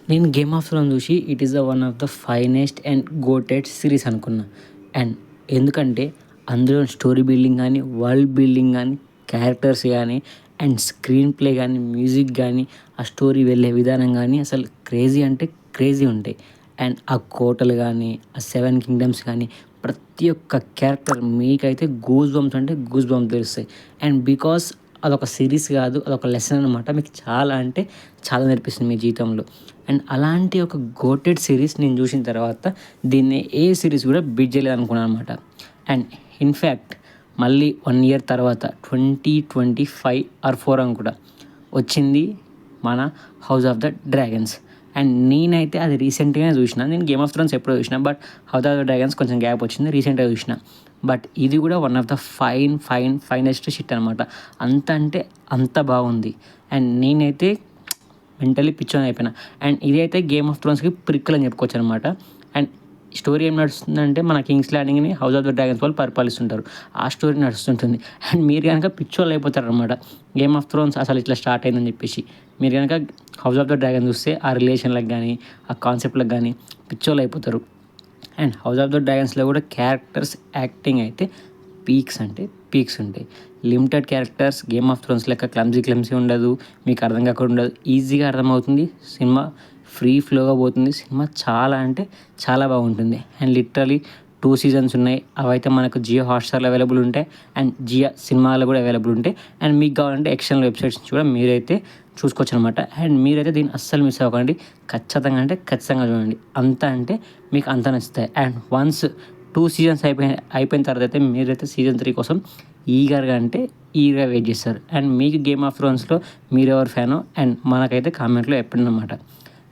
నేను 'game of thrones' చూసి it is the one of the finest and goated series అనుకున్నా. And ఎందుకంటే అందులో స్టోరీ బిల్డింగ్ గానీ, వరల్డ్ బిల్డింగ్ గానీ, క్యారెక్టర్స్ గానీ, అండ్ స్క్రీన్ ప్లే గానీ, మ్యూజిక్ గానీ, ఆ స్టోరీ వెళ్ళే విధానం గానీ అసలు క్రేజీ అంటే క్రేజీ ఉంటాయి. అండ్ ఆ కోటలు గానీ, ఆ 7 కింగ్డమ్స్ గానీ, ప్రతి ఒక్క క్యారెక్టర్ మీకైతే గూస్ బంప్స్ అంటే గూస్ బంప్స్ తెలుస్తాయి. అండ్ బికాస్ అదొక సిరీస్ కాదు, అదొక లెసన్ అనమాట. మీకు చాలా అంటే చాలా నేర్పిస్తుంది మీ జీవితంలో. అండ్ అలాంటి ఒక గోటెడ్ సిరీస్ నేను చూసిన తర్వాత దీన్ని ఏ సిరీస్ కూడా బీట్ చేయలేదు అనుకున్నాను అనమాట. అండ్ ఇన్ఫ్యాక్ట్ మళ్ళీ 1 ఇయర్ తర్వాత 2025 ఆర్ 4 అనుకుంటా వచ్చింది మన 'house of the dragons'. And నేనైతే అది రీసెంట్‌గానే చూసిన. నేను 'గేమ్ ఆఫ్ థ్రోన్స్' ఎప్పుడో చూసిన. But 'house of the dragons' కొంచెం గ్యాప్ వచ్చింది. రీసెంట్‌గా చూసిన. బట్ ఇది కూడా one of the finest shit అనమాట. అంత అంటే అంత బాగుంది. అండ్ నేనైతే మెంటల్లీ పిచ్చోని అయిపోయినా. అండ్ ఇదైతే 'గేమ్ ఆఫ్ థ్రోన్స్‌కి' ప్రిక్వెల్ అని చెప్పుకోవచ్చు అనమాట. అండ్ స్టోరీ ఏం నడుస్తుందంటే మన కింగ్స్ ల్యాండింగ్‌ని 'హౌస్ ఆఫ్ ద డ్రాగన్స్' వాళ్ళు పరిపాలిస్తుంటారు. ఆ స్టోరీ నడుస్తుంటుంది. అండ్ మీరు గనక పిచ్చోళ్ళు అయిపోతారనమాట. 'గేమ్ ఆఫ్ థ్రోన్స్' అసలు ఇట్లా స్టార్ట్ అయిందని చెప్పేసి. మీరు గనక 'హౌస్ ఆఫ్ ద డ్రాగన్' చూస్తే ఆ రిలేషన్‌లకు గానీ, ఆ కాన్సెప్ట్‌లకు గానీ పిచ్చోళ్ళు అయిపోతారు. అండ్ 'హౌస్ ఆఫ్ ద డ్రాగన్స్‌లో కూడా క్యారెక్టర్స్ యాక్టింగ్ అయితే పీక్స్ అంటే పీక్స్ ఉంటాయి. Limited characters 'game of Thrones' లెక్క క్లమ్జీ ఉండదు. మీకు అర్థం కాకుండా ఉండదు. ఈజీగా అర్థమవుతుంది. సినిమా ఫ్రీ ఫ్లోగా పోతుంది. సినిమా చాలా అంటే చాలా బాగుంటుంది. అండ్ లిటరలీ 2 సీజన్స్ ఉన్నాయి. అవైతే మనకు జియో హాట్‌స్టార్‌లో అవైలబుల్ ఉంటాయి. అండ్ జియో సినిమాలో కూడా అవైలబుల్ ఉంటాయి. అండ్ మీకు కావాలంటే ఎక్స్టర్నల్ వెబ్‌సైట్స్ నుంచి కూడా మీరైతే చూసుకోవచ్చనమాట. అండ్ మీరైతే దీన్ని అస్సలు మిస్ అవ్వకండి. ఖచ్చితంగా అంటే ఖచ్చితంగా చూడండి. అంత అంటే మీకు అంత నచ్చుతాయి. అండ్ వన్స్ 2 సీజన్స్ అయిపోయిన తర్వాత అయితే మీరైతే సీజన్ 3 కోసం ఈగర్‌గా వెయిట్ చేస్తారు. అండ్ మీకు 'గేమ్ ఆఫ్ థ్రోన్స్‌లో మీరెవరు ఫ్యానో అండ్ మనకైతే కామెంట్‌లో చెప్పండనమాట.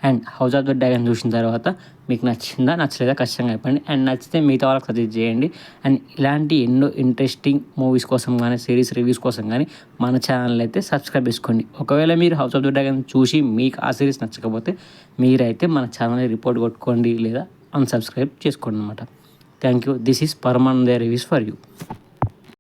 And 'house of the dragon' చూసిన తర్వాత మీకు నచ్చిందా నచ్చలేదా ఖచ్చితంగా చెప్పండి. అండ్ నచ్చితే మిగతా వాళ్ళకి సజెస్ట్ చేయండి. అండ్ ఇలాంటి ఎన్నో ఇంట్రెస్టింగ్ మూవీస్ కోసం కానీ, సిరీస్ రివ్యూస్ కోసం కానీ మన ఛానల్ అయితే సబ్స్క్రైబ్ చేసుకోండి. ఒకవేళ మీరు 'హౌస్ ఆఫ్ ద డ్రాగన్' చూసి మీకు ఆ సిరీస్ నచ్చకపోతే మీరైతే మన ఛానల్‌ని రిపోర్ట్ కొట్టుకోండి లేదా అన్‌సబ్స్క్రైబ్ చేసుకోండి అనమాట. Thank you. This is Paramananda reviews for you.